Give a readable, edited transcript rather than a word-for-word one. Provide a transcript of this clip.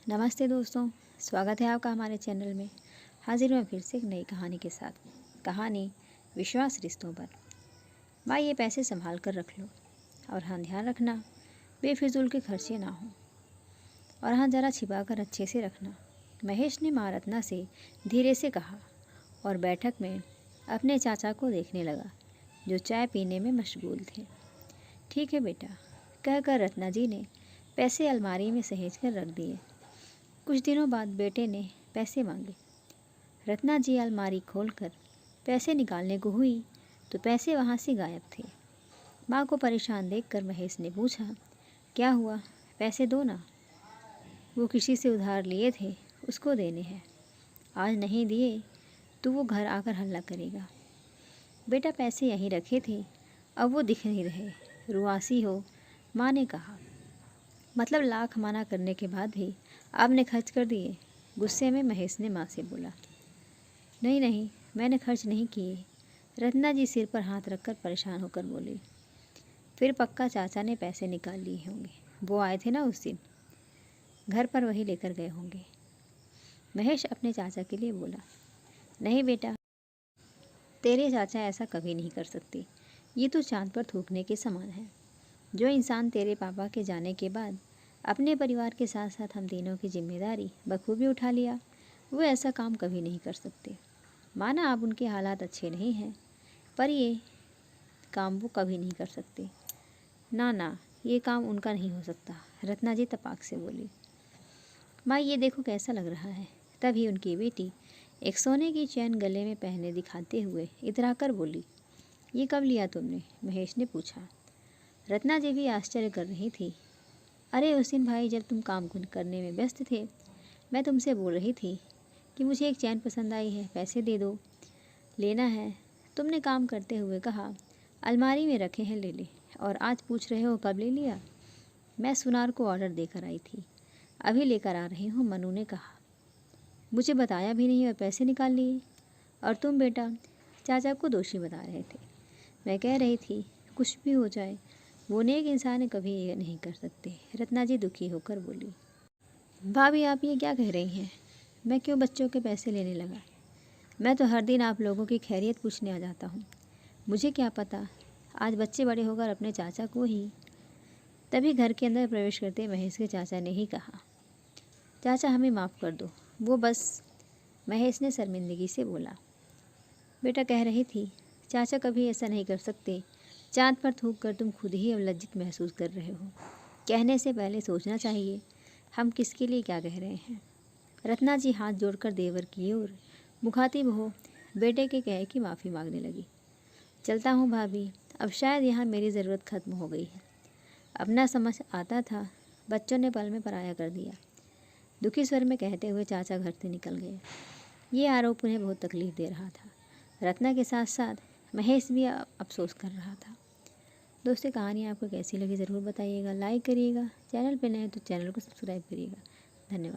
नमस्ते दोस्तों, स्वागत है आपका हमारे चैनल में। हाजिर हूँ फिर से एक नई कहानी के साथ। कहानी विश्वास रिश्तों पर। माँ, ये पैसे संभाल कर रख लो और हाँ, ध्यान रखना बेफिजूल के खर्चे ना हो, और हाँ, ज़रा छिपा कर अच्छे से रखना। महेश ने माँ रत्ना से धीरे से कहा और बैठक में अपने चाचा को देखने लगा जो चाय पीने में मशगूल थे। ठीक है बेटा, कहकर रत्ना जी ने पैसे अलमारी में सहेज कर रख दिए। कुछ दिनों बाद बेटे ने पैसे मांगे। रत्ना जी अलमारी खोलकर पैसे निकालने को हुई तो पैसे वहाँ से गायब थे। माँ को परेशान देखकर महेश ने पूछा, क्या हुआ? पैसे दो ना। वो किसी से उधार लिए थे, उसको देने हैं। आज नहीं दिए तो वो घर आकर हल्ला करेगा। बेटा, पैसे यहीं रखे थे, अब वो दिख नहीं रहे। रुआसी हो, माँ ने कहा। मतलब लाख मना करने के बाद भी आपने खर्च कर दिए? गुस्से में महेश ने माँ से बोला। नहीं नहीं, मैंने खर्च नहीं किए। रत्ना जी सिर पर हाथ रखकर परेशान होकर बोली। फिर पक्का चाचा ने पैसे निकाल लिए होंगे, वो आए थे ना उस दिन, घर पर वही लेकर गए होंगे। महेश अपने चाचा के लिए बोला। नहीं बेटा, तेरे चाचा ऐसा कभी नहीं कर सकते। ये तो चांद पर थूकने के समान है। जो इंसान तेरे पापा के जाने के बाद अपने परिवार के साथ साथ हम तीनों की जिम्मेदारी बखूबी उठा लिया, वो ऐसा काम कभी नहीं कर सकते। माना अब उनके हालात अच्छे नहीं हैं, पर ये काम वो कभी नहीं कर सकते। ना ना, ये काम उनका नहीं हो सकता, रत्ना जी तपाक से बोली। माँ, ये देखो कैसा लग रहा है। तभी उनकी बेटी एक सोने की चैन गले में पहने दिखाते हुए इतराकर बोली। ये कब लिया तुमने? महेश ने पूछा। रत्ना जी भी आश्चर्य कर रही थी। अरे उस दिन भाई, जब तुम काम करने में व्यस्त थे, मैं तुमसे बोल रही थी कि मुझे एक चैन पसंद आई है, पैसे दे दो, लेना है। तुमने काम करते हुए कहा अलमारी में रखे हैं, ले ले, और आज पूछ रहे हो कब ले लिया। मैं सुनार को ऑर्डर देकर आई थी, अभी लेकर आ रही हूँ, मनु ने कहा। मुझे बताया भी नहीं और पैसे निकाल लिए। और तुम बेटा चाचा को दोषी बता रहे थे। मैं कह रही थी कुछ भी हो जाए, वो नेक इंसान कभी ये नहीं कर सकते। रत्ना जी दुखी होकर बोली। भाभी, आप ये क्या कह रही हैं? मैं क्यों बच्चों के पैसे लेने लगा? मैं तो हर दिन आप लोगों की खैरियत पूछने आ जाता हूँ। मुझे क्या पता आज बच्चे बड़े होकर अपने चाचा को ही। तभी घर के अंदर प्रवेश करते महेश के चाचा ने ही कहा, चाचा हमें माफ़ कर दो, वो बस। महेश ने शर्मिंदगी से बोला। बेटा, कह रही थी चाचा कभी ऐसा नहीं कर सकते। चाँद पर थूक कर तुम खुद ही अब लज्जित महसूस कर रहे हो। कहने से पहले सोचना चाहिए हम किसके लिए क्या कह रहे हैं। रत्ना जी हाथ जोड़कर देवर की ओर मुखातिब हो बेटे के कहे की माफ़ी मांगने लगी। चलता हूँ भाभी, अब शायद यहाँ मेरी ज़रूरत ख़त्म हो गई है। अपना समझ आता था, बच्चों ने पल में पराया कर दिया, दुखी स्वर में कहते हुए चाचा घर से निकल गए। ये आरोप उन्हें बहुत तकलीफ़ दे रहा था। रत्ना के साथ साथ महेश भी अफसोस कर रहा था। दोस्तों, कहानी आपको कैसी लगी ज़रूर बताइएगा। लाइक करिएगा, चैनल पर नए हैं तो चैनल को सब्सक्राइब करिएगा। धन्यवाद।